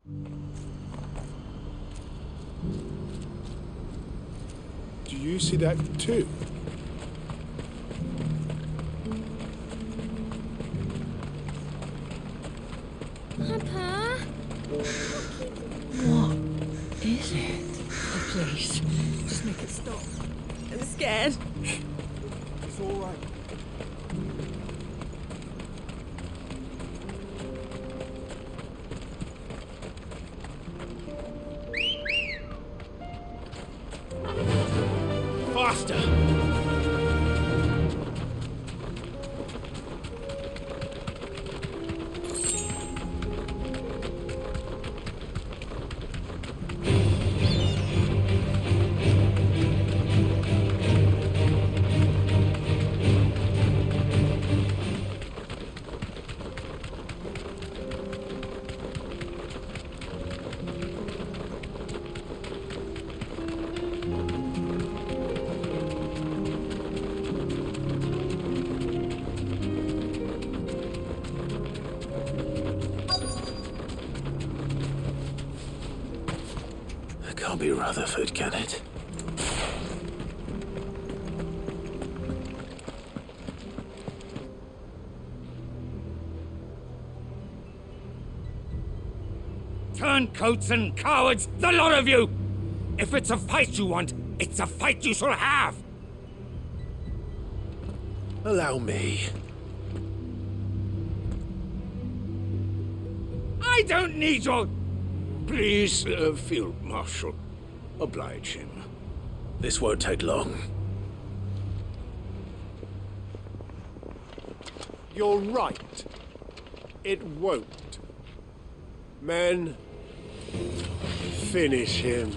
Do you see that too? Papa? What is it? Oh, please, just make it stop. I'm scared. It's all right. Faster! Can't be Rutherford, can it? Turncoats and cowards, the lot of you! If it's a fight you want, it's a fight you shall have! Allow me. I don't need your... Please, Field Marshal, oblige him. This won't take long. You're right. It won't. Men, finish him.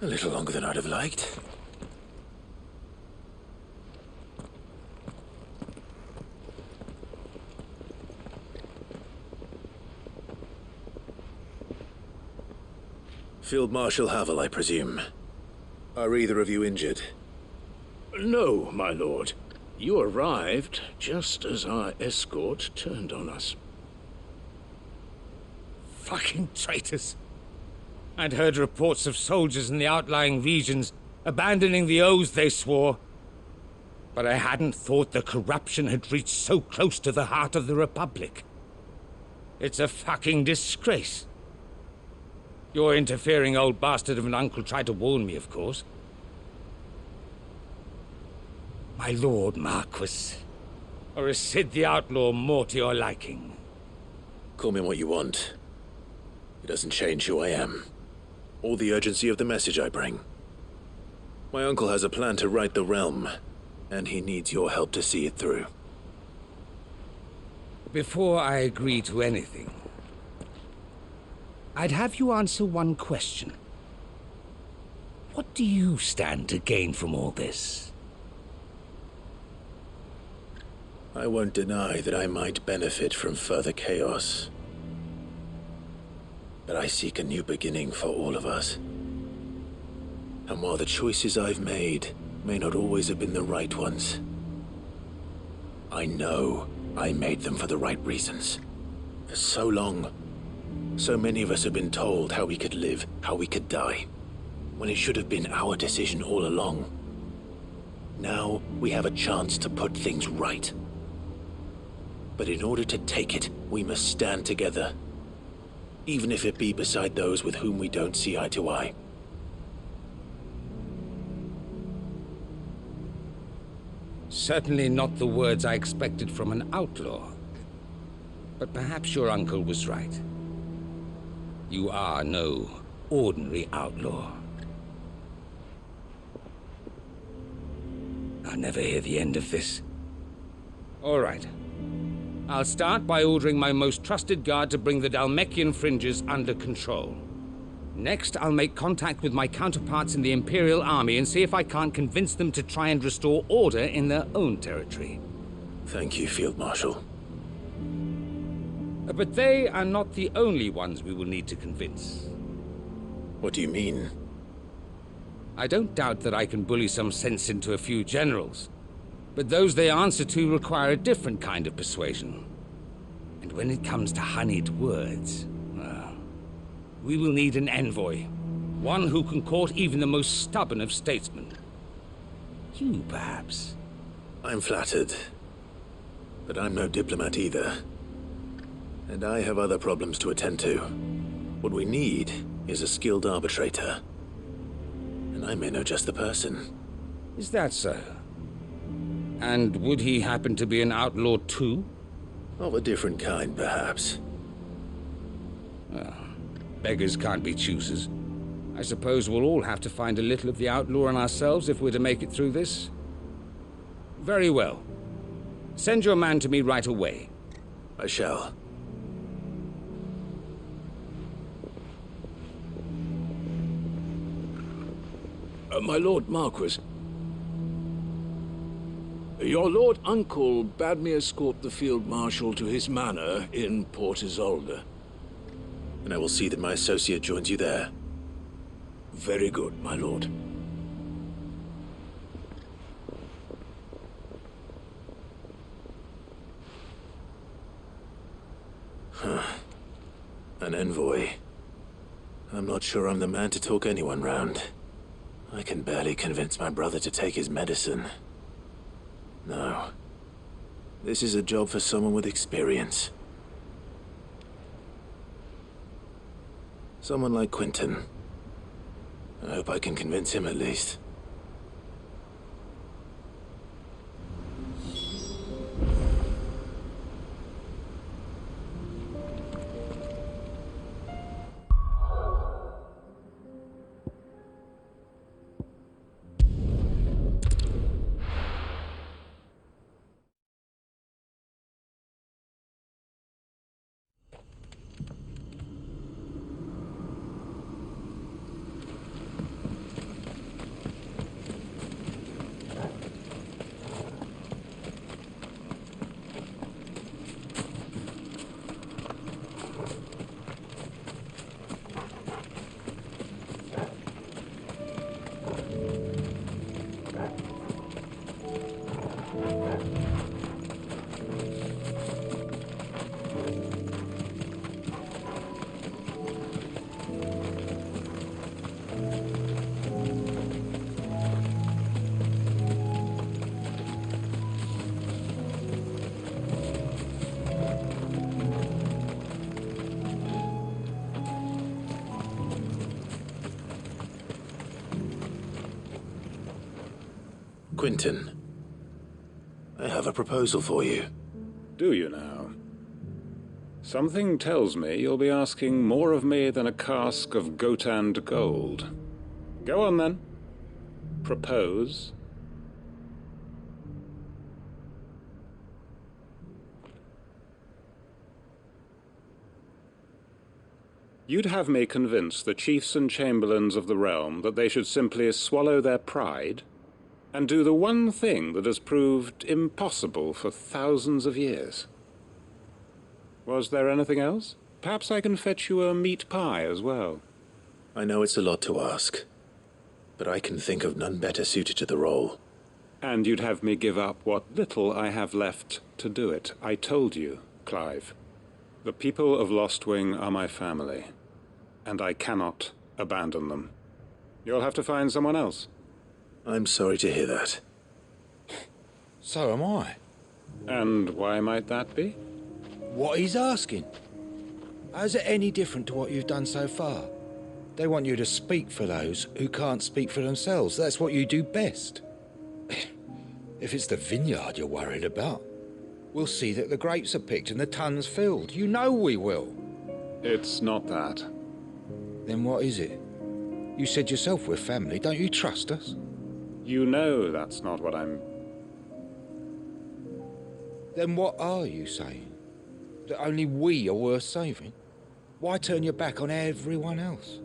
A little longer than I'd have liked. Field Marshal Havel, I presume. Are either of you injured? No, my lord. You arrived just as our escort turned on us. Fucking traitors. I'd heard reports of soldiers in the outlying regions abandoning the oaths they swore. But I hadn't thought the corruption had reached so close to the heart of the Republic. It's a fucking disgrace. Your interfering old bastard of an uncle tried to warn me, of course. My lord Marquis. Or is Sid the Outlaw more to your liking? Call me what you want. It doesn't change who I am, or the urgency of the message I bring. My uncle has a plan to right the realm, and he needs your help to see it through. Before I agree to anything, I'd have you answer one question. What do you stand to gain from all this? I won't deny that I might benefit from further chaos. But I seek a new beginning for all of us. And while the choices I've made may not always have been the right ones, I know I made them for the right reasons. For so long, so many of us have been told how we could live, how we could die, when it should have been our decision all along. Now we have a chance to put things right. But in order to take it, we must stand together, even if it be beside those with whom we don't see eye to eye. Certainly not the words I expected from an outlaw. But perhaps your uncle was right. You are no ordinary outlaw. I'll never hear the end of this. All right. I'll start by ordering my most trusted guard to bring the Dalmekian fringes under control. Next, I'll make contact with my counterparts in the Imperial Army and see if I can't convince them to try and restore order in their own territory. Thank you, Field Marshal. But they are not the only ones we will need to convince. What do you mean? I don't doubt that I can bully some sense into a few generals. But those they answer to require a different kind of persuasion. And when it comes to honeyed words, well, we will need an envoy. One who can court even the most stubborn of statesmen. You, perhaps? I'm flattered. But I'm no diplomat either. And I have other problems to attend to. What we need is a skilled arbitrator. And I may know just the person. Is that so? And would he happen to be an outlaw too? Of a different kind, perhaps. Well, beggars can't be choosers. I suppose we'll all have to find a little of the outlaw in ourselves if we're to make it through this. Very well. Send your man to me right away. I shall. My Lord Marquis, your Lord Uncle bade me escort the Field Marshal to his manor in Port Isolde. And I will see that my associate joins you there. Very good, my lord. An envoy. I'm not sure I'm the man to talk anyone round. I can barely convince my brother to take his medicine. No. This is a job for someone with experience. Someone like Quentin. I hope I can convince him at least. Quentin, I have a proposal for you. Do you now? Something tells me you'll be asking more of me than a cask of Gotand gold. Go on then. Propose. You'd have me convince the chiefs and chamberlains of the realm that they should simply swallow their pride and do the one thing that has proved impossible for thousands of years. Was there anything else? Perhaps I can fetch you a meat pie as well. I know it's a lot to ask, but I can think of none better suited to the role. And you'd have me give up what little I have left to do it. I told you, Clive. The people of Lostwing are my family, and I cannot abandon them. You'll have to find someone else. I'm sorry to hear that. So am I. And why might that be? What he's asking. How's it any different to what you've done so far? They want you to speak for those who can't speak for themselves. That's what you do best. If it's the vineyard you're worried about, we'll see that the grapes are picked and the tons filled. You know we will. It's not that. Then what is it? You said yourself we're family. Don't you trust us? You know that's not what I'm... Then what are you saying? That only we are worth saving? Why turn your back on everyone else?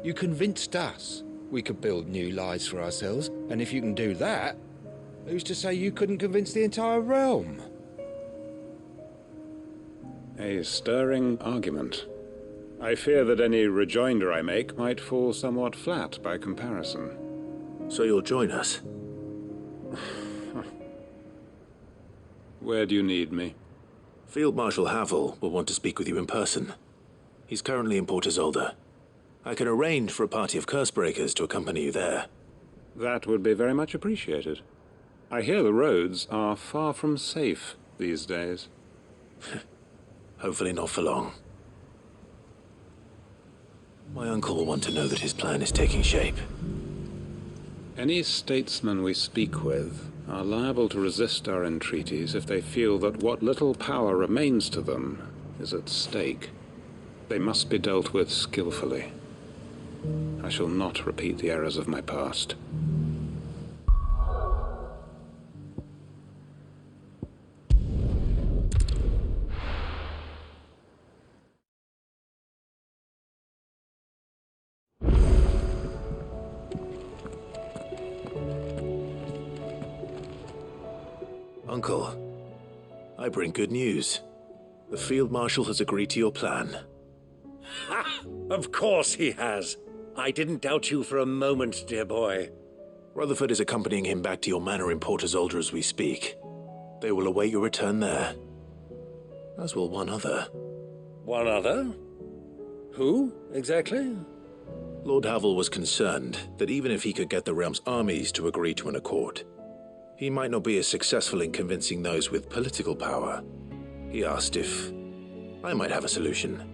You convinced us we could build new lives for ourselves, and if you can do that, who's to say you couldn't convince the entire realm? A stirring argument. I fear that any rejoinder I make might fall somewhat flat by comparison. So you'll join us? Where do you need me? Field Marshal Havel will want to speak with you in person. He's currently in Port Isolde. I can arrange for a party of Cursebreakers to accompany you there. That would be very much appreciated. I hear the roads are far from safe these days. Hopefully not for long. My uncle will want to know that his plan is taking shape. Any statesmen we speak with are liable to resist our entreaties if they feel that what little power remains to them is at stake. They must be dealt with skillfully. I shall not repeat the errors of my past. Uncle, I bring good news. The Field Marshal has agreed to your plan. Ha! Of course he has. I didn't doubt you for a moment, dear boy. Rutherford is accompanying him back to your manor in Port Isolde as we speak. They will await your return there. As will one other. One other? Who, exactly? Lord Havel was concerned that even if he could get the realm's armies to agree to an accord, he might not be as successful in convincing those with political power. He asked if I might have a solution,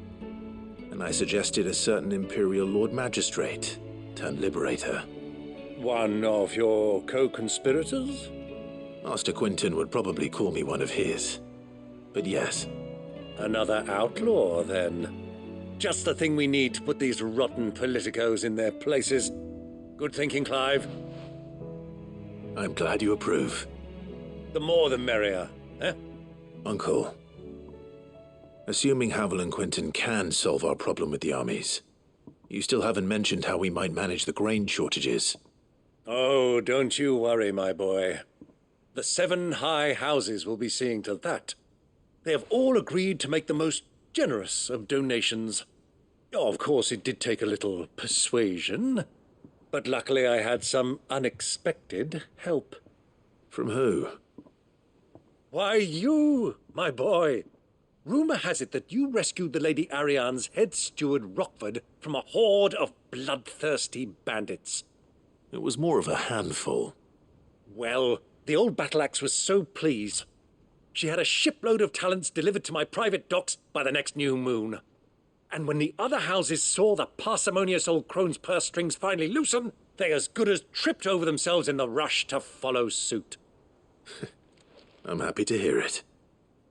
and I suggested a certain Imperial Lord Magistrate turned Liberator. One of your co-conspirators? Master Quinton would probably call me one of his, but yes. Another outlaw, then. Just the thing we need to put these rotten politicos in their places. Good thinking, Clive. I'm glad you approve. The more the merrier, eh? Uncle, assuming Havel and Quinton can solve our problem with the armies, you still haven't mentioned how we might manage the grain shortages. Oh, don't you worry, my boy. The 7 high houses will be seeing to that. They have all agreed to make the most generous of donations. Oh, of course, it did take a little persuasion, but luckily I had some unexpected help. From who? Why, you, my boy. Rumor has it that you rescued the Lady Ariane's head steward Rockford from a horde of bloodthirsty bandits. It was more of a handful. Well, the old battle-axe was so pleased. She had a shipload of talents delivered to my private docks by the next new moon. And when the other houses saw the parsimonious old crone's purse strings finally loosen, they as good as tripped over themselves in the rush to follow suit. I'm happy to hear it.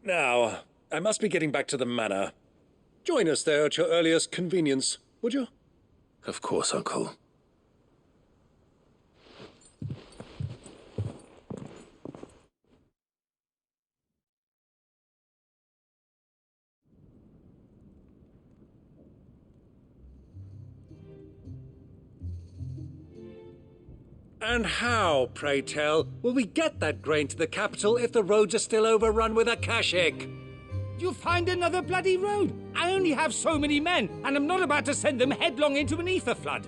Now, I must be getting back to the manor. Join us there at your earliest convenience, would you? Of course, Uncle. And how, pray tell, will we get that grain to the capital if the roads are still overrun with akashic? You'll find another bloody road. I only have so many men, and I'm not about to send them headlong into an ether flood.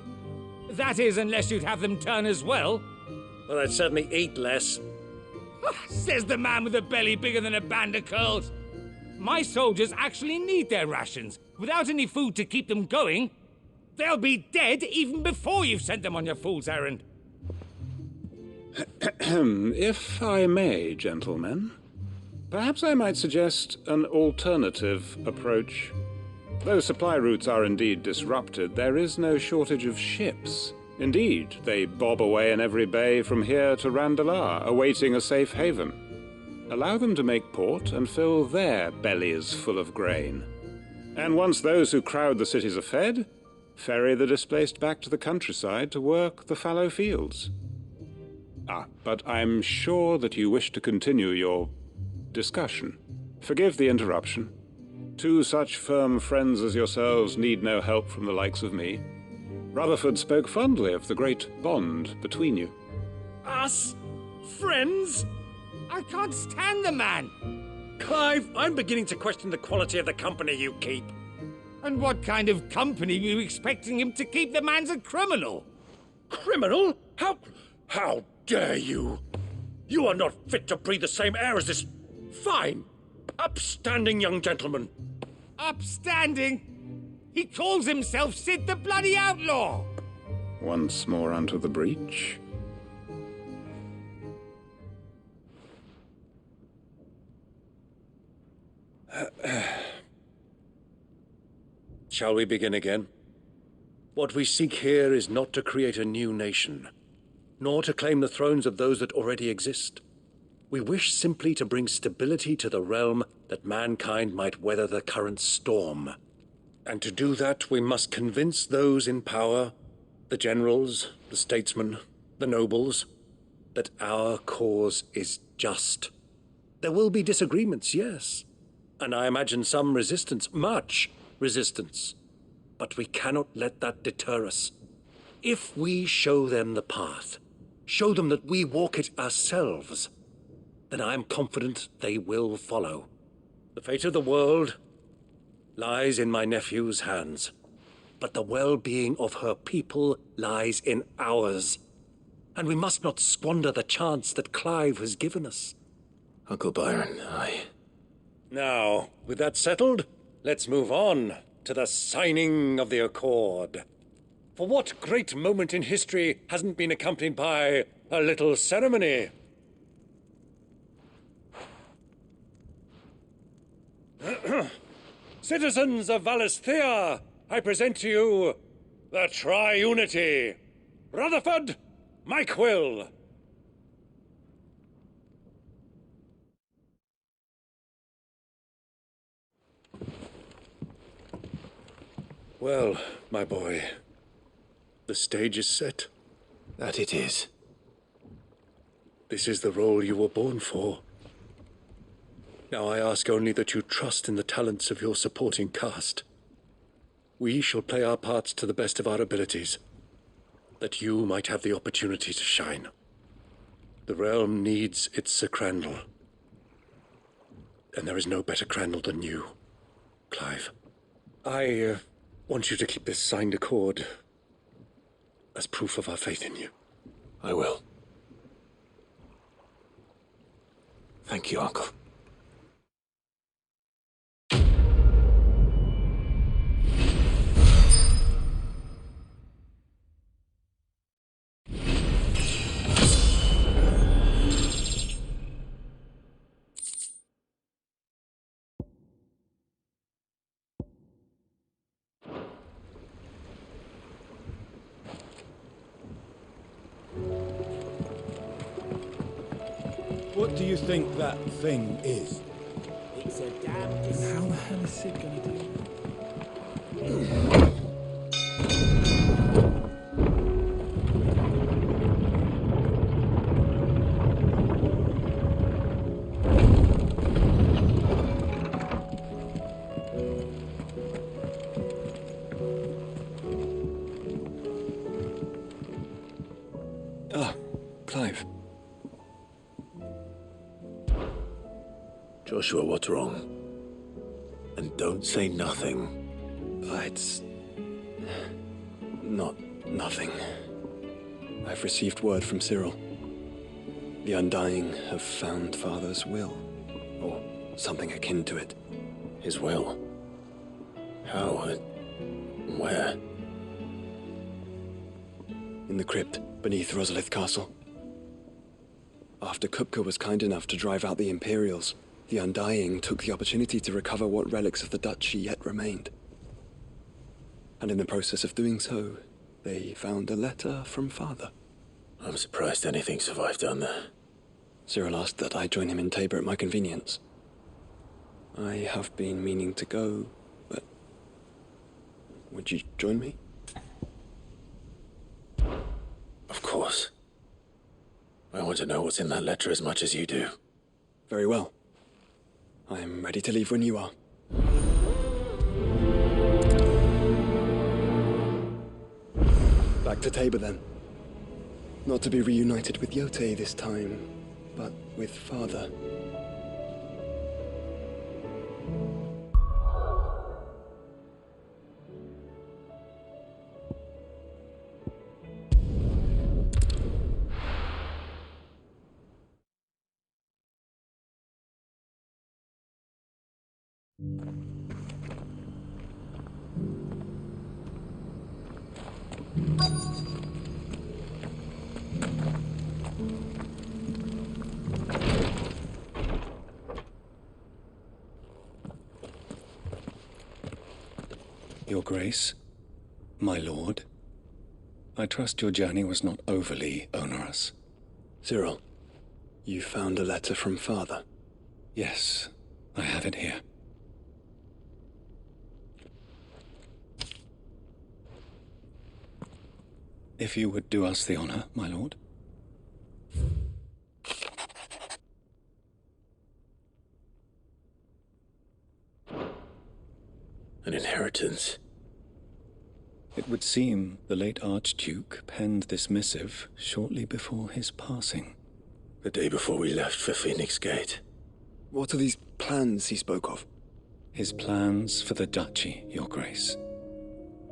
That is, unless you'd have them turn as well. Well, I'd certainly eat less. Says the man with a belly bigger than a band of curls. My soldiers actually need their rations. Without any food to keep them going, they'll be dead even before you've sent them on your fool's errand. If I may, gentlemen, perhaps I might suggest an alternative approach. Though supply routes are indeed disrupted, there is no shortage of ships. Indeed, they bob away in every bay from here to Randalar, awaiting a safe haven. Allow them to make port and fill their bellies full of grain. And once those who crowd the cities are fed, ferry the displaced back to the countryside to work the fallow fields. But I'm sure that you wish to continue your discussion. Forgive the interruption. Two such firm friends as yourselves need no help from the likes of me. Rutherford spoke fondly of the great bond between you. Us? Friends? I can't stand the man. Clive, I'm beginning to question the quality of the company you keep. And what kind of company were you expecting him to keep? The man's a criminal. Criminal? How dare you? You are not fit to breathe the same air as this fine, upstanding young gentleman. Upstanding? He calls himself Sid the Bloody Outlaw. Once more onto the breach. Shall we begin again? What we seek here is not to create a new nation, nor to claim the thrones of those that already exist. We wish simply to bring stability to the realm that mankind might weather the current storm. And to do that, we must convince those in power, the generals, the statesmen, the nobles, that our cause is just. There will be disagreements, yes, and I imagine some resistance, much resistance. But we cannot let that deter us. If we show them the path, show them that we walk it ourselves, then I am confident they will follow. The fate of the world lies in my nephew's hands, but the well-being of her people lies in ours. And we must not squander the chance that Clive has given us. Uncle Byron, Now, with that settled, let's move on to the signing of the Accord. For what great moment in history hasn't been accompanied by a little ceremony? Citizens of Valisthea, I present to you the Triunity. Rutherford, Mike Will. Well, my boy, the stage is set. that it is. This is the role you were born for. Now I ask only that you trust in the talents of your supporting cast. We shall play our parts to the best of our abilities, that you might have the opportunity to shine. The realm needs its Sir Crandall, and there is no better Crandall than you, Clive. I want you to keep this signed accord as proof of our faith in you. I will. Thank you, Uncle. What do you think that thing is? It's a damn How the hell is Sid gonna do that? Joshua, what's wrong? And don't say nothing. It's... nothing. I've received word from Cyril. The Undying have found Father's will, or something akin to it. His will? How and where? In the crypt beneath Rosalith Castle. After Kupka was kind enough to drive out the Imperials, the Undying took the opportunity to recover what relics of the Duchy yet remained. And in the process of doing so, they found a letter from Father. I'm surprised anything survived down there. Cyril asked that I join him in Tabor at my convenience. I have been meaning to go, but... would you join me? Of course. I want to know what's in that letter as much as you do. Very well. I'm ready to leave when you are. Back to Tabor, then. Not to be reunited with Yote this time, but with Father. Your Grace, my lord, I trust your journey was not overly onerous. Cyril, you found a letter from Father? Yes, I have it here. If you would do us the honor, my lord. An inheritance. It would seem the late Archduke penned this missive shortly before his passing. The day before we left for Phoenix Gate. What are these plans he spoke of? His plans for the Duchy, Your Grace.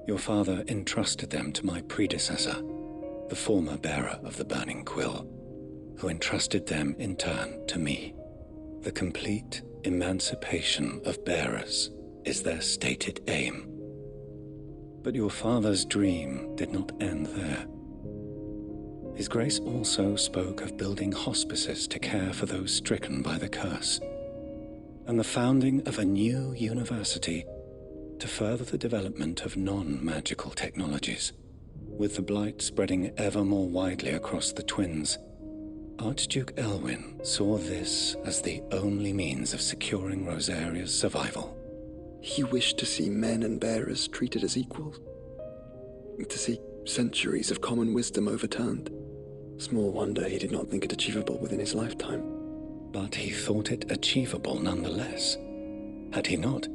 Your father entrusted them to my predecessor, the former bearer of the Burning Quill, who entrusted them in turn to me. The complete emancipation of bearers is their stated aim. But your father's dream did not end there. His Grace also spoke of building hospices to care for those stricken by the curse, and the founding of a new university to further the development of non-magical technologies. With the blight spreading ever more widely across the twins, Archduke Elwyn saw this as the only means of securing Rosaria's survival. He wished to see men and bearers treated as equals. To see centuries of common wisdom overturned. Small wonder he did not think it achievable within his lifetime. But he thought it achievable nonetheless. Had he not,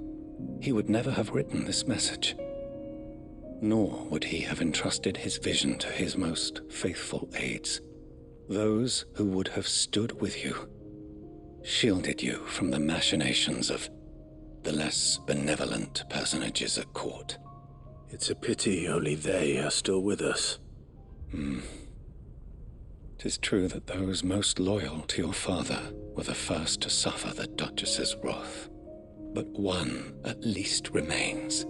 he would never have written this message. Nor would he have entrusted his vision to his most faithful aides, those who would have stood with you, shielded you from the machinations of the less benevolent personages at court. It's a pity only they are still with us. 'Tis true that those most loyal to your father were the first to suffer the Duchess's wrath. But one at least remains,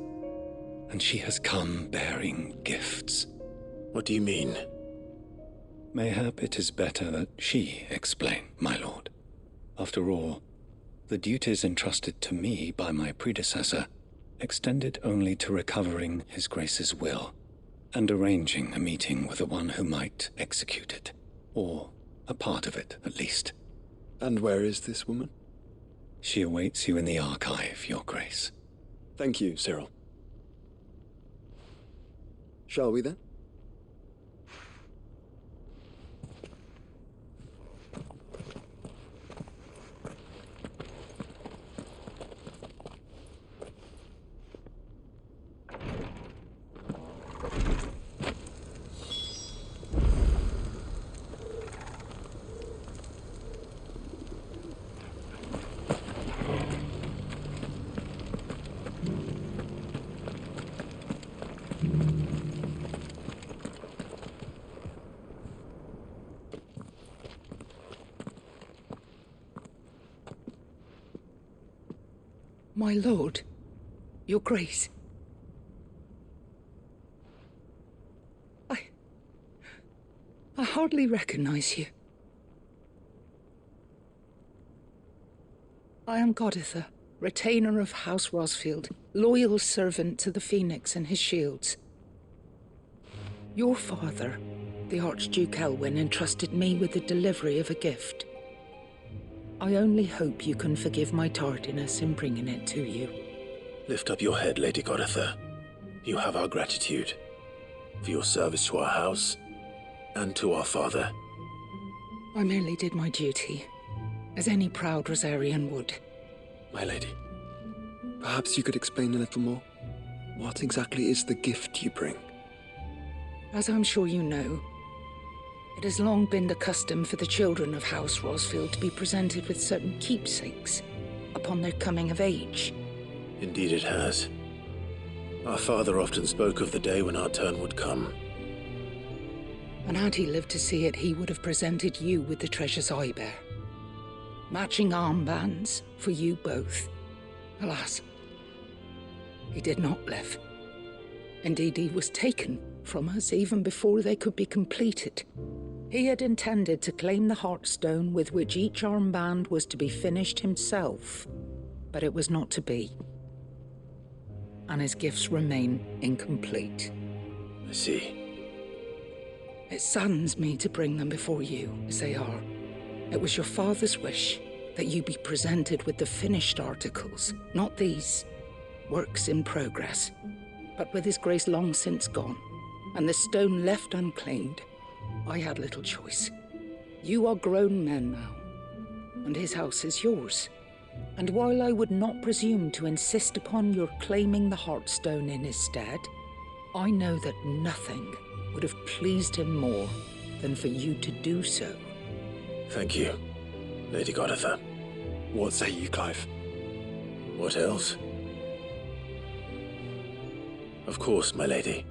and she has come bearing gifts. What do you mean? Mayhap it is better that she explain, my lord. After all, the duties entrusted to me by my predecessor extended only to recovering His Grace's will and arranging a meeting with the one who might execute it, or a part of it at least. And where is this woman? She awaits you in the archive, Your Grace. Thank you, Cyril. Shall we then? My lord, your grace. I hardly recognize you. I am Goditha, retainer of House Rosfield, loyal servant to the Phoenix and his shields. Your father, the Archduke Elwyn, entrusted me with the delivery of a gift. I only hope you can forgive my tardiness in bringing it to you. Lift up your head, Lady Goditha. You have our gratitude for your service to our house and to our father. I merely did my duty, as any proud Rosarian would. My lady, perhaps you could explain a little more? What exactly is the gift you bring? As I'm sure you know, it has long been the custom for the children of House Rosfield to be presented with certain keepsakes upon their coming of age. Indeed it has. Our father often spoke of the day when our turn would come. And had he lived to see it, he would have presented you with the treasures I bear. Matching armbands for you both. Alas, he did not live. Indeed, he was taken from us even before they could be completed. He had intended to claim the Heartstone with which each armband was to be finished himself, but it was not to be. And his gifts remain incomplete. I see. It saddens me to bring them before you, as they are. It was your father's wish that you be presented with the finished articles, not these, works in progress. But with his grace long since gone, and the stone left unclaimed, I had little choice. You are grown men now, and his house is yours. And while I would not presume to insist upon your claiming the Heartstone in his stead, I know that nothing would have pleased him more than for you to do so. Thank you, Lady Goditha. What say you, Clive? What else? Of course, my lady.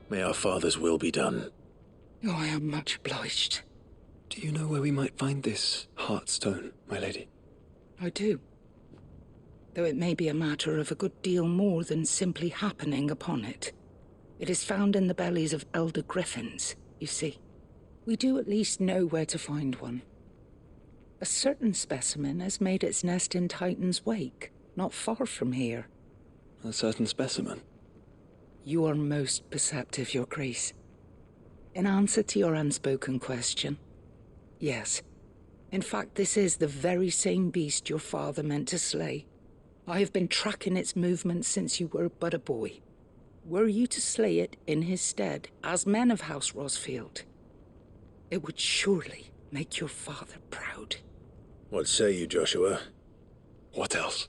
May our father's will be done. Oh, I am much obliged. Do you know where we might find this Heartstone, my lady? I do. Though it may be a matter of a good deal more than simply happening upon it. It is found in the bellies of elder griffins, you see. We do at least know where to find one. A certain specimen has made its nest in Titan's Wake, not far from here. A certain specimen? You are most perceptive, Your Grace. In answer to your unspoken question, yes. In fact, this is the very same beast your father meant to slay. I have been tracking its movements since you were but a boy. Were you to slay it in his stead, as men of House Rosfield, it would surely make your father proud. What say you, Joshua? What else?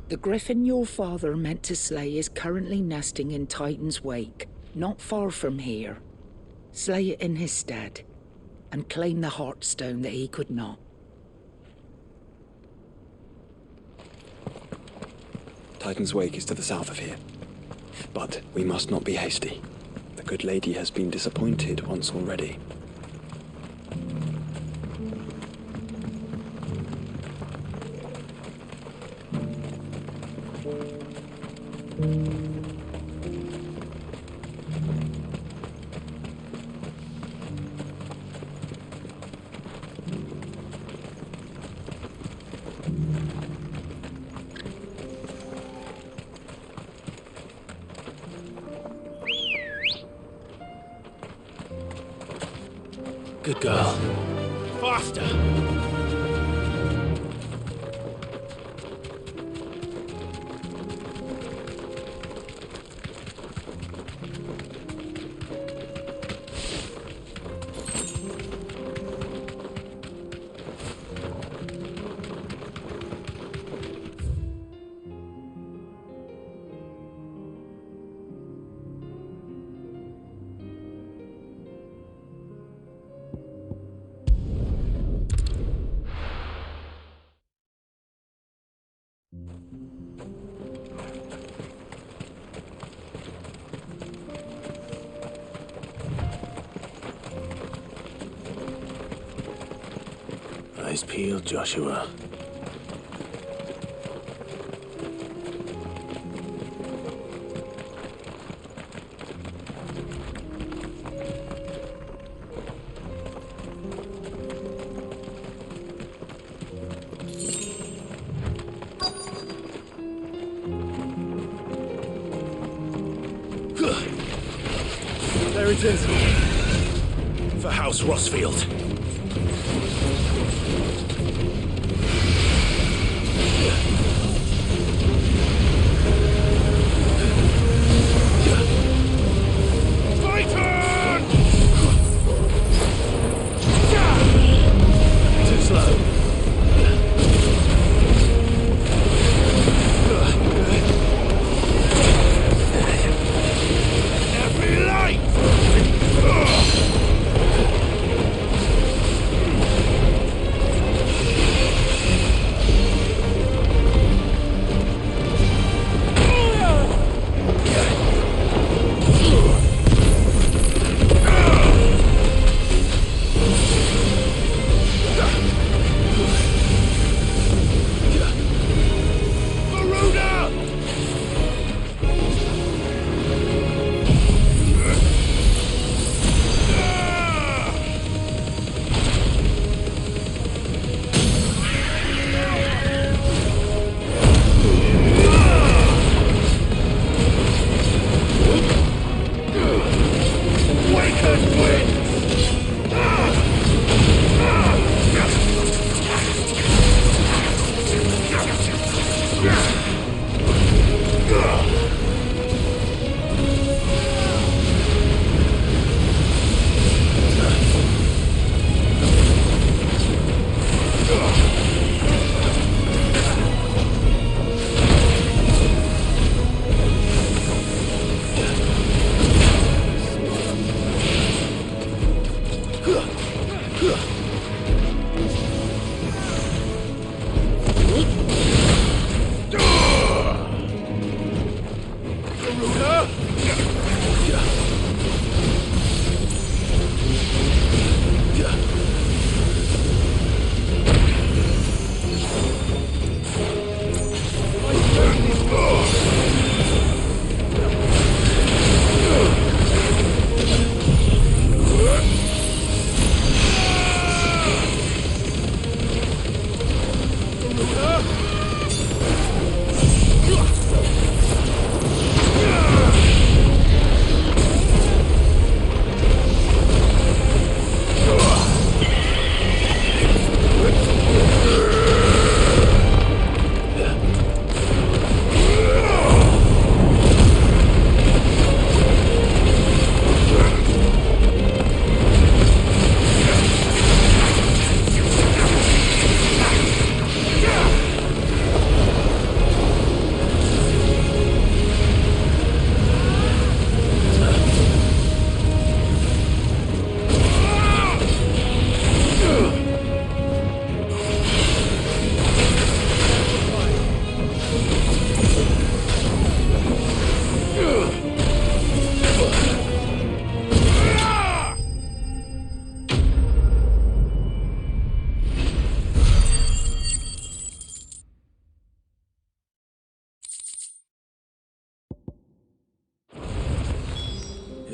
The griffin your father meant to slay is currently nesting in Titan's Wake, not far from here. Slay it in his stead, and claim the Heartstone that he could not. Titan's Wake is to the south of here. But we must not be hasty. The good lady has been disappointed once already. Good girl. Faster! eyes peeled, Joshua. There it is. For House Rossfield. Too slow. Every light!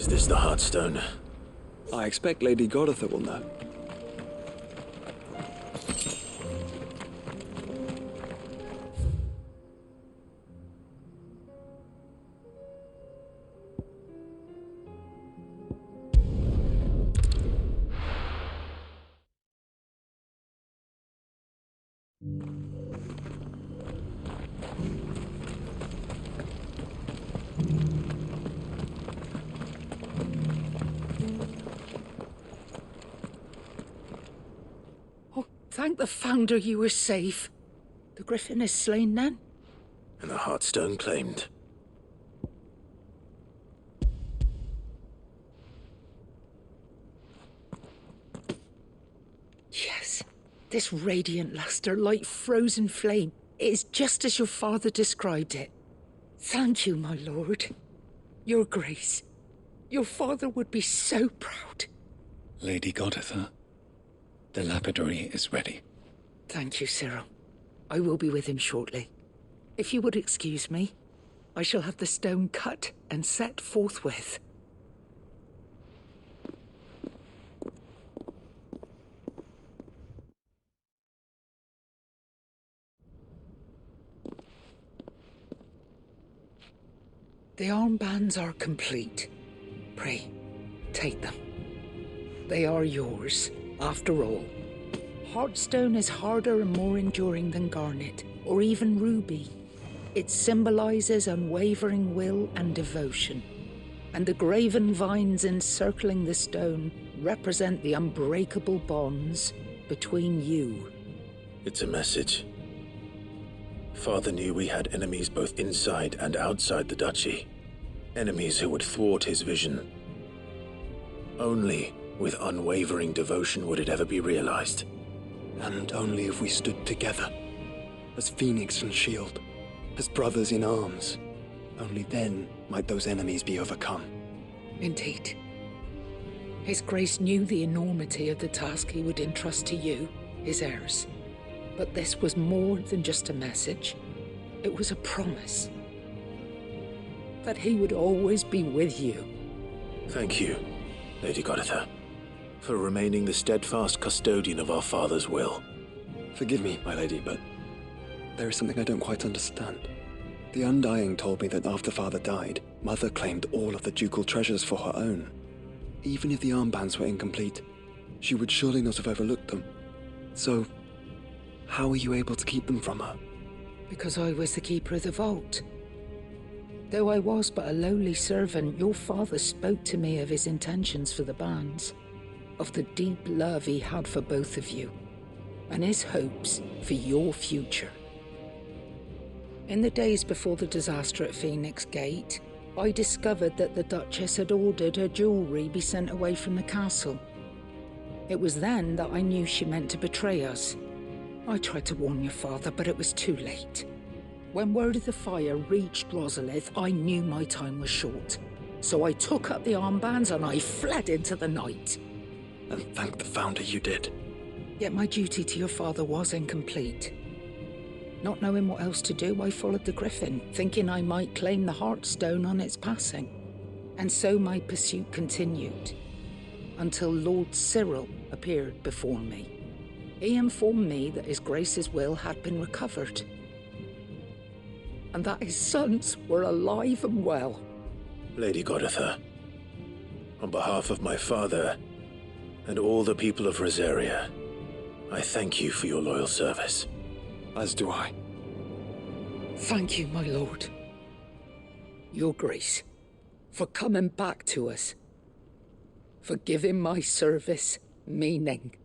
Is this the Heartstone? I expect Lady Goditha will know. Thank the Founder you were safe. The Griffin is slain then? And the Heartstone claimed. Yes. This radiant luster, like frozen flame, it is just as your father described it. Thank you, my lord. Your Grace. Your father would be so proud. Lady Goditha, the lapidary is ready. Thank you, Cyril. I will be with him shortly. If you would excuse me, I shall have the stone cut and set forthwith. The armbands are complete. Pray, take them. They are yours, after all. Heartstone is harder and more enduring than garnet, or even ruby. It symbolizes unwavering will and devotion. And the graven vines encircling the stone represent the unbreakable bonds between you. It's a message. Father knew we had enemies both inside and outside the duchy. Enemies who would thwart his vision. Only with unwavering devotion would it ever be realized. And only if we stood together, as Phoenix and Shield, as brothers in arms, only then might those enemies be overcome. Indeed. His Grace knew the enormity of the task he would entrust to you, his heirs. But this was more than just a message. It was a promise. That he would always be with you. Thank you, Lady Goditha, for remaining the steadfast custodian of our father's will. Forgive me, my lady, but there is something I don't quite understand. The Undying told me that after Father died, Mother claimed all of the ducal treasures for her own. Even if the armbands were incomplete, she would surely not have overlooked them. So, how were you able to keep them from her? Because I was the keeper of the vault. Though I was but a lowly servant, your father spoke to me of his intentions for the bands, of the deep love he had for both of you, and his hopes for your future. In the days before the disaster at Phoenix Gate, I discovered that the Duchess had ordered her jewelry be sent away from the castle. It was then that I knew she meant to betray us. I tried to warn your father, but it was too late. When word of the fire reached Rosalith, I knew my time was short. So I took up the armbands and I fled into the night. And thank the Founder you did. Yet my duty to your father was incomplete. Not knowing what else to do, I followed the Griffin, thinking I might claim the Heartstone on its passing. And so my pursuit continued, until Lord Cyril appeared before me. He informed me that His Grace's will had been recovered, and that his sons were alive and well. Lady Goditha, on behalf of my father and all the people of Rosaria, I thank you for your loyal service. As do I. Thank you, my lord. Your Grace, for coming back to us, for giving my service meaning.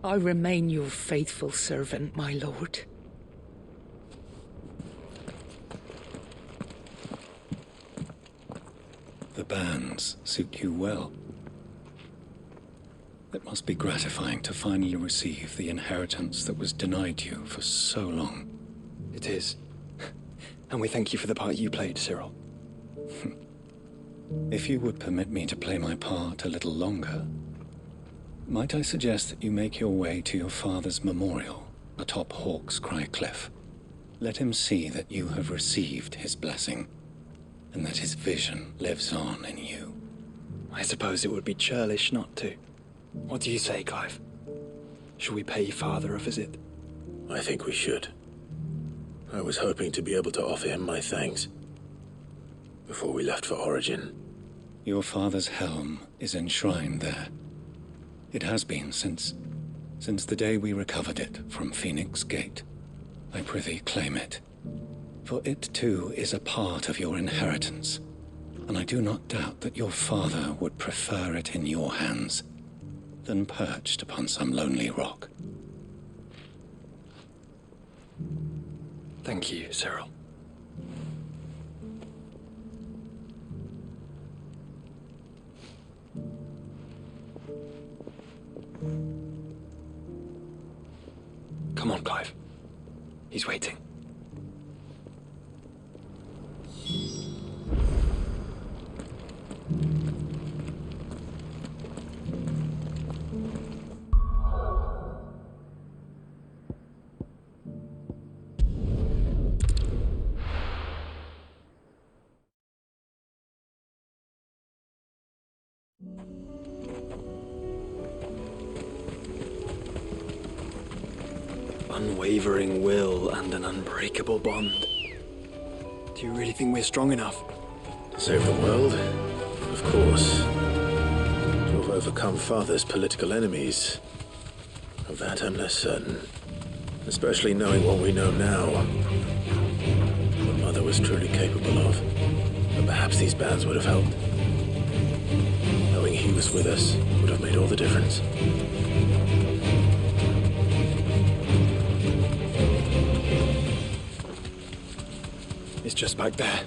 I remain your faithful servant, my lord. The bands suit you well. It must be gratifying to finally receive the inheritance that was denied you for so long. It is. And we thank you for the part you played, Cyril. If you would permit me to play my part a little longer, might I suggest that you make your way to your father's memorial atop Hawk's Cry Cliff? Let him see that you have received his blessing, and that his vision lives on in you. I suppose it would be churlish not to. What do you say, Clive? Shall we pay Father a visit? I think we should. I was hoping to be able to offer him my thanks before we left for Origin. Your father's helm is enshrined there. It has been since the day we recovered it from Phoenix Gate. I prithee claim it, for it too is a part of your inheritance, and I do not doubt that your father would prefer it in your hands than perched upon some lonely rock. Thank you, Cyril. Come on, Clive. He's waiting. Unwavering will and an unbreakable bond. Do you really think we're strong enough? To save the world? Of course. To have overcome Father's political enemies? Of that I'm less certain. Especially knowing what we know now. What Mother was truly capable of. But perhaps these bands would have helped. Knowing he was with us would have made all the difference. It's just back there.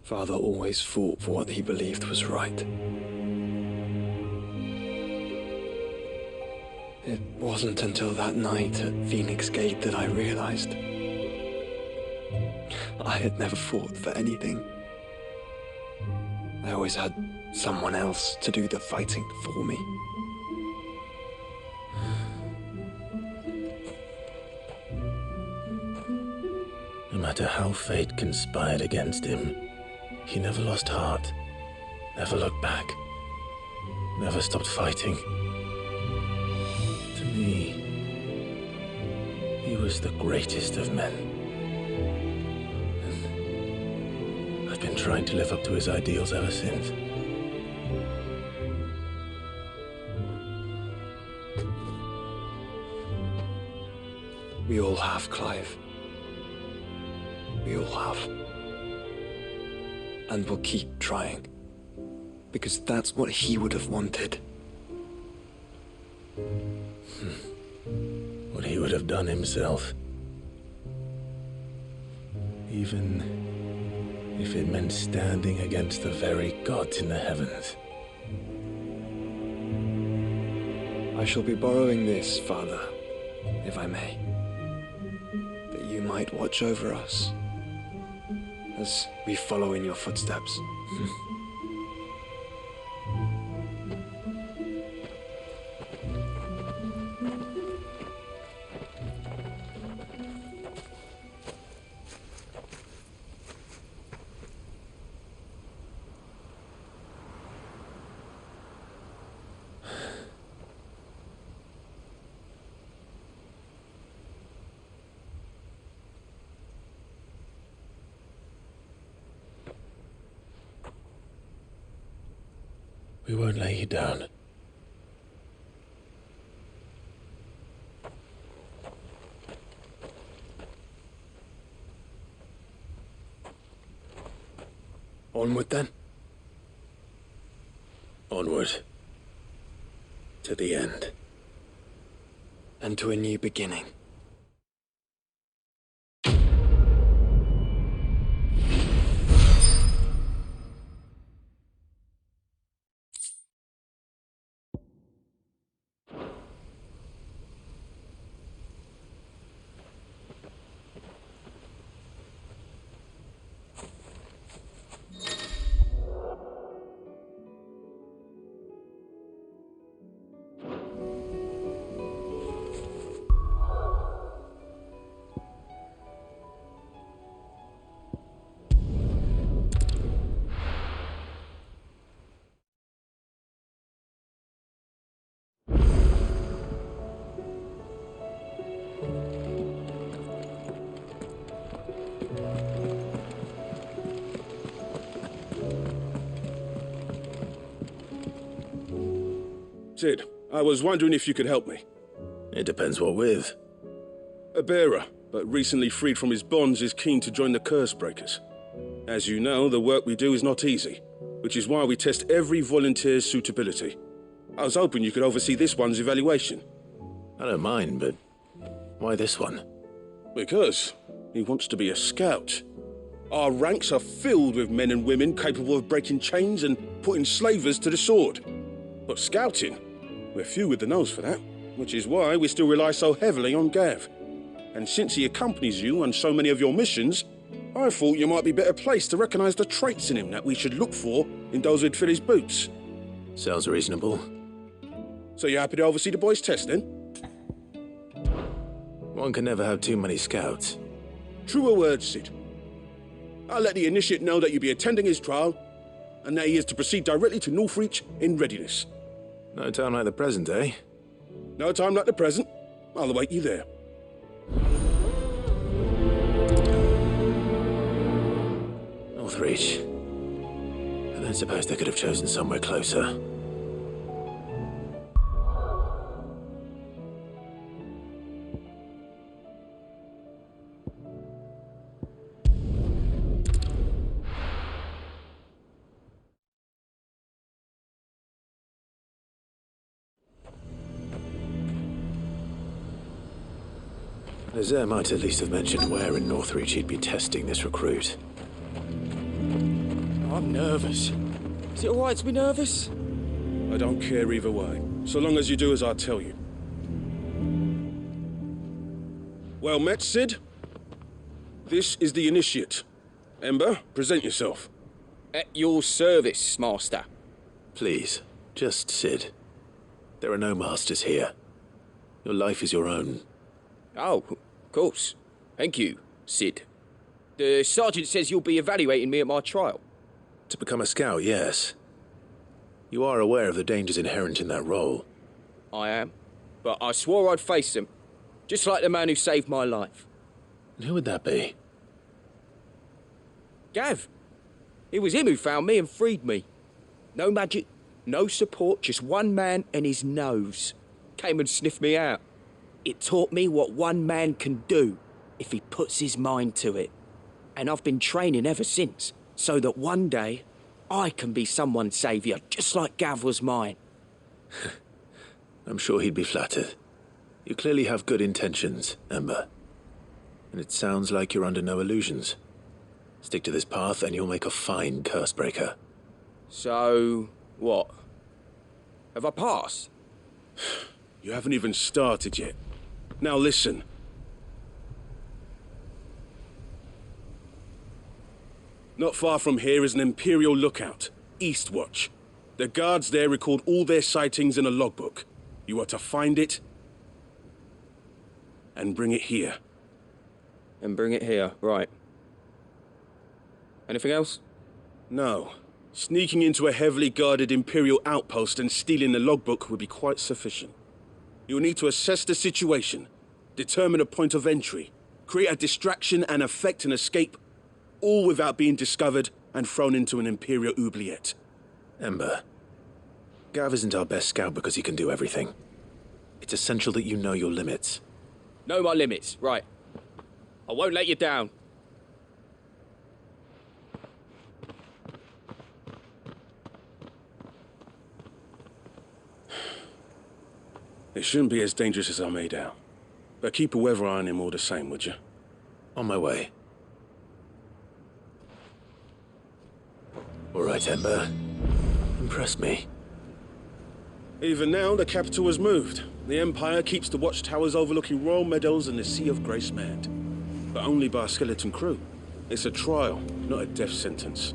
Father always fought for what he believed was right. It wasn't until that night at Phoenix Gate that I realized I had never fought for anything. I always had someone else to do the fighting for me. No matter how fate conspired against him, he never lost heart, never looked back, never stopped fighting. To me, he was the greatest of men. And I've been trying to live up to his ideals ever since. We all have, Clive. We all have. And we'll keep trying. Because that's what he would have wanted. What he would have done himself. Even if it meant standing against the very gods in the heavens. I shall be borrowing this, Father, if I may. That you might watch over us as we follow in your footsteps. We won't lay you down. Onward then. Onward. To the end. And to a new beginning. Sid, I was wondering if you could help me. It depends what with. A bearer, but recently freed from his bonds, is keen to join the Curse Breakers. As you know, the work we do is not easy, which is why we test every volunteer's suitability. I was hoping you could oversee this one's evaluation. I don't mind, but why this one? Because he wants to be a scout. Our ranks are filled with men and women capable of breaking chains and putting slavers to the sword. But scouting, we're few with the nose for that. which is why we still rely so heavily on Gav. And since he accompanies you on so many of your missions, I thought you might be better placed to recognize the traits in him that we should look for in those who'd fill his boots. Sounds reasonable. So you happy to oversee the boys' test, then? One can never have too many scouts. Truer words, Sid. I'll let the initiate know that you'll be attending his trial, and that he is to proceed directly to Northreach in readiness. No time like the present, eh? No time like the present. I'll await you there. Northreach. I don't suppose they could have chosen somewhere closer. Lazare might at least have mentioned where in Northreach he'd be testing this recruit. I'm nervous. Is it alright to be nervous? I don't care either way, so long as you do as I tell you. Well met, Sid. This is the initiate. Ember, present yourself. At your service, Master. Please, just Sid. There are no masters here. Your life is your own. Oh, of course. Thank you, Sid. The sergeant says you'll be evaluating me at my trial. To become a scout, yes. You are aware of the dangers inherent in that role. I am. But I swore I'd face them. Just like the man who saved my life. And who would that be? Gav. It was him who found me and freed me. No magic, no support, just one man and his nose. Came and sniffed me out. It taught me what one man can do if he puts his mind to it. And I've been training ever since, so that one day I can be someone's saviour, just like Gav was mine. I'm sure he'd be flattered. You clearly have good intentions, Ember. And it sounds like you're under no illusions. Stick to this path and you'll make a fine cursebreaker. So, what? Have I passed? You haven't even started yet. Now listen. Not far from here is an Imperial lookout, Eastwatch. The guards there record all their sightings in a logbook. You are to find it and bring it here. And bring it here, right. Anything else? No. Sneaking into a heavily guarded Imperial outpost and stealing the logbook would be quite sufficient. You'll need to assess the situation, determine a point of entry, create a distraction and effect an escape, all without being discovered and thrown into an Imperial oubliette. Ember, Gav isn't our best scout because he can do everything. It's essential that you know your limits. Know my limits, right. I won't let you down. It shouldn't be as dangerous as I made out. But keep a weather eye on him all the same, would you? On my way. All right, Ember. Impress me. Even now, the capital has moved. The Empire keeps the watchtowers overlooking royal meadows and the Sea of Grace manned. But only by a skeleton crew. It's a trial, not a death sentence.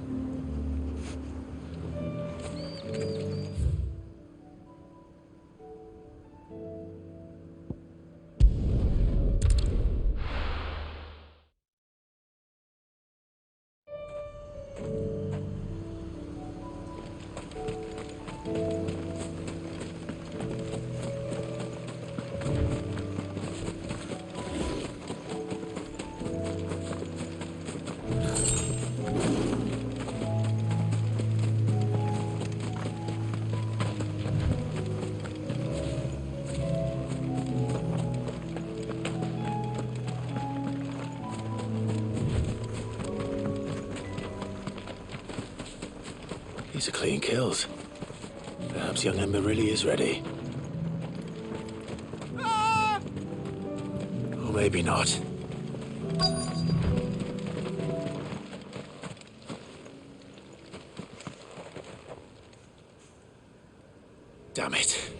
These are clean kills. Perhaps young Ember really is ready. Ah! Or maybe not. Damn it.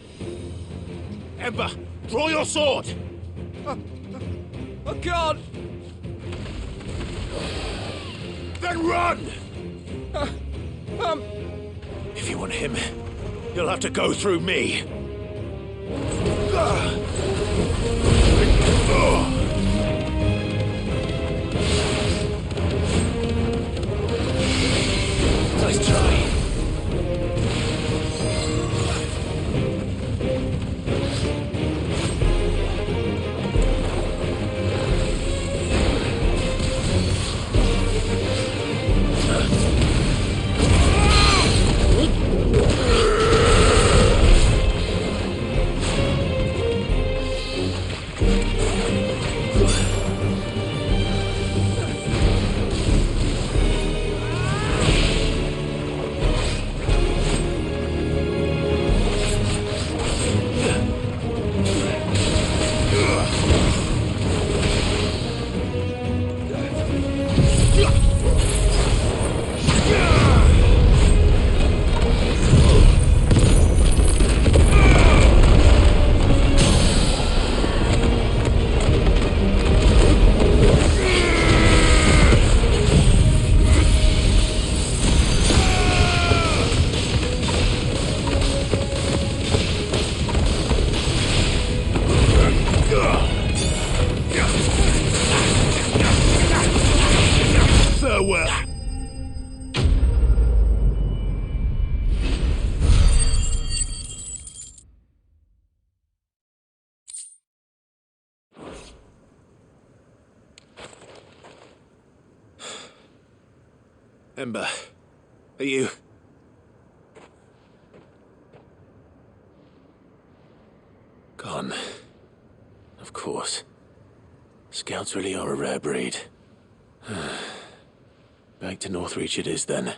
Ember, draw your sword! I can't! Then run! If you want him, you'll have to go through me. Nice try. Farewell. Ember, are you... gone? Of course. Scouts really are a rare breed. Back to Northreach it is then.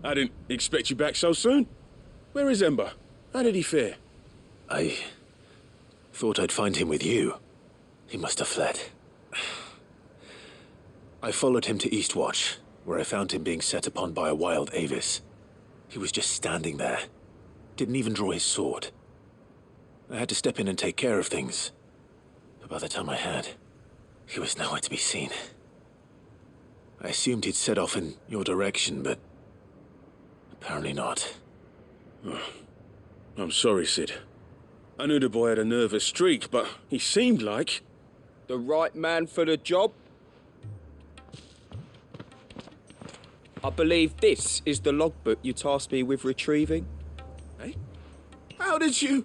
I didn't expect you back so soon. Where is Ember? How did he fare? I thought I'd find him with you. He must have fled. I followed him to Eastwatch, where I found him being set upon by a wild Avis. He was just standing there. Didn't even draw his sword. I had to step in and take care of things. But by the time I had, he was nowhere to be seen. I assumed he'd set off in your direction, but apparently not. I'm sorry, Sid. I knew the boy had a nervous streak, but he seemed like... The right man for the job? I believe this is the logbook you tasked me with retrieving. Eh? How did you...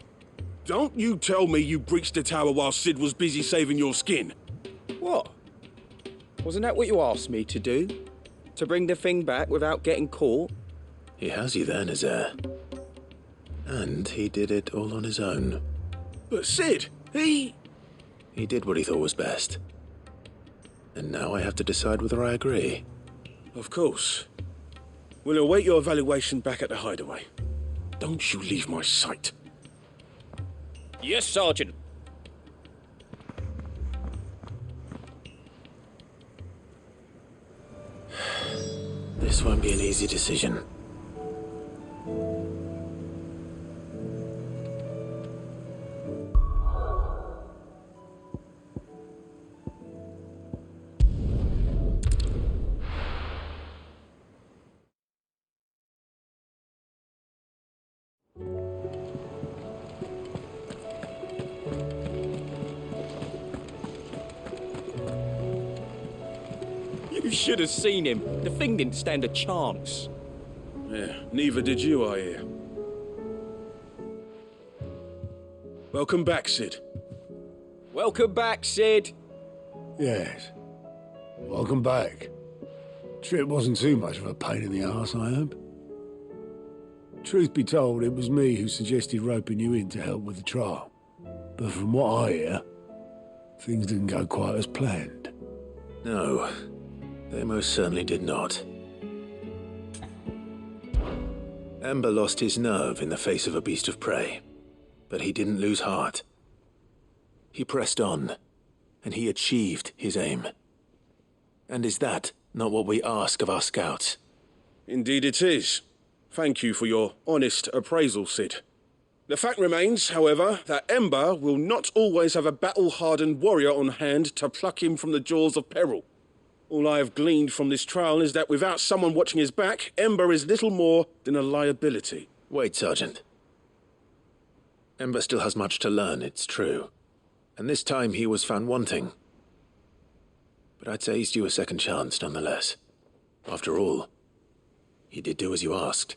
Don't you tell me you breached the tower while Sid was busy saving your skin. What? Wasn't that what you asked me to do? To bring the thing back without getting caught? He has you there, Nazaire. And he did it all on his own. But Sid, he did what he thought was best. And now I have to decide whether I agree. Of course. We'll await your evaluation back at the hideaway. Don't you leave my sight. Yes, Sergeant. This won't be an easy decision. You should have seen him. The thing didn't stand a chance. Yeah, neither did you, I hear. Welcome back, Sid. Welcome back, Sid. Yes. Welcome back. Trip wasn't too much of a pain in the arse, I hope. Truth be told, it was me who suggested roping you in to help with the trial. But from what I hear, things didn't go quite as planned. No, they most certainly did not. Ember lost his nerve in the face of a beast of prey, but he didn't lose heart. He pressed on, and he achieved his aim. And is that not what we ask of our scouts? Indeed it is. Thank you for your honest appraisal, Sid. The fact remains, however, that Ember will not always have a battle-hardened warrior on hand to pluck him from the jaws of peril. All I have gleaned from this trial is that without someone watching his back, Ember is little more than a liability. Wait, Sergeant. Ember still has much to learn, it's true. And this time he was found wanting. But I'd say he's due a second chance, nonetheless. After all, he did do as you asked.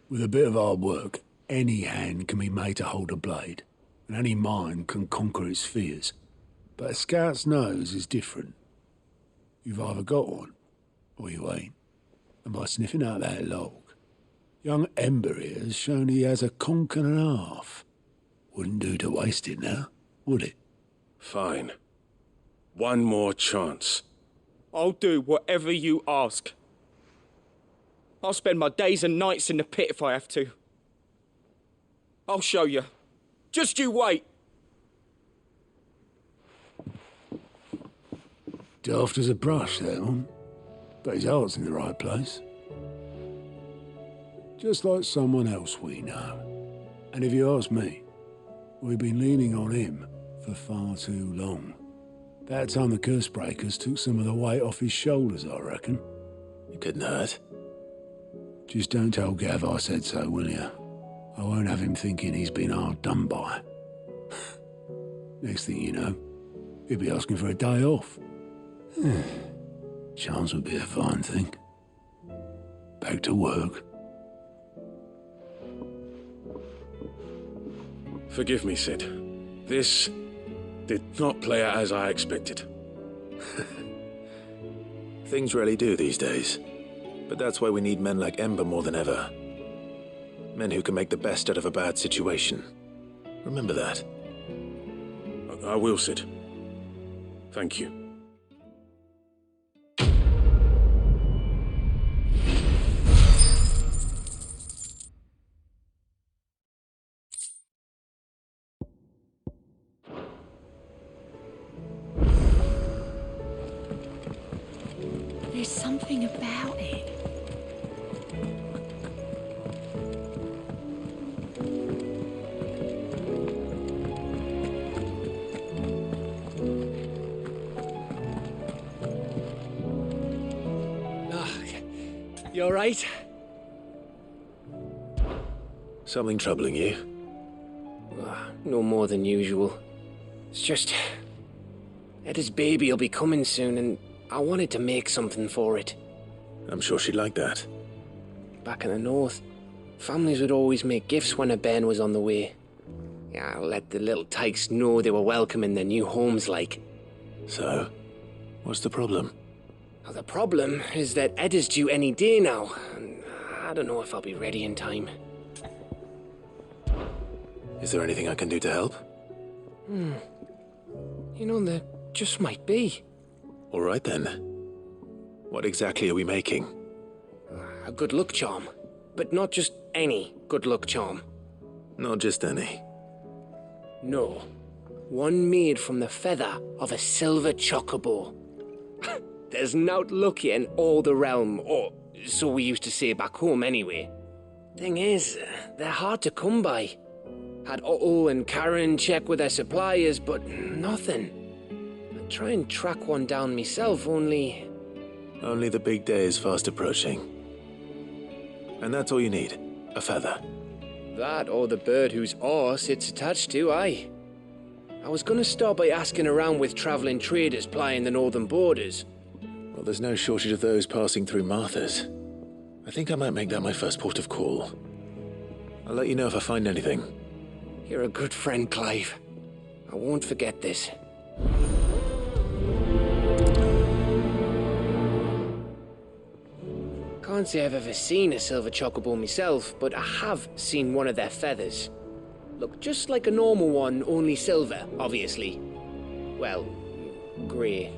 With a bit of hard work, any hand can be made to hold a blade, and any mind can conquer its fears. But a scout's nose is different. You've either got one, or you ain't. And by sniffing out that log, young Ember here has shown he has a conk and a half. Wouldn't do to waste it now, would it? Fine. One more chance. I'll do whatever you ask. I'll spend my days and nights in the pit if I have to. I'll show you. Just you wait. Daft as a brush, that one. But his heart's in the right place. Just like someone else we know. And if you ask me, we've been leaning on him for far too long. That time the Cursebreakers took some of the weight off his shoulders, I reckon. It couldn't hurt. Just don't tell Gav I said so, will you? I won't have him thinking he's been hard done by. Next thing you know, he'll be asking for a day off. Chance would be a fine thing. Back to work. Forgive me, Sid. This did not play out as I expected. Things really do these days. But that's why we need men like Ember more than ever. Men who can make the best out of a bad situation. Remember that. I will, Sid. Thank you. There's something about it. You alright? Something troubling you? No more than usual. It's just... Eda's baby will be coming soon, and I wanted to make something for it. I'm sure she'd like that. Back in the north, families would always make gifts when a bairn was on the way. Yeah, let the little tykes know they were welcome in their new homes, like. So, what's the problem? Well, the problem is that Eda's due any day now, and I don't know if I'll be ready in time. Is there anything I can do to help? You know, there just might be. All right then. What exactly are we making? A good luck charm. But not just any good luck charm. Not just any. No. One made from the feather of a silver chocobo. There's naught lucky in all the realm, or so we used to say back home anyway. Thing is, they're hard to come by. Had Otto and Karen check with their suppliers, but nothing. I'd try and track one down myself, only... Only the big day is fast approaching. And that's all you need, a feather. That or the bird whose horse it's attached to, aye. I was gonna start by asking around with travelling traders plying the northern borders. Well, there's no shortage of those passing through Martha's. I think I might make that my first port of call. I'll let you know if I find anything. You're a good friend, Clive. I won't forget this. Can't say I've ever seen a silver chocobo myself, but I have seen one of their feathers. Look just like a normal one, only silver, obviously. Well, grey.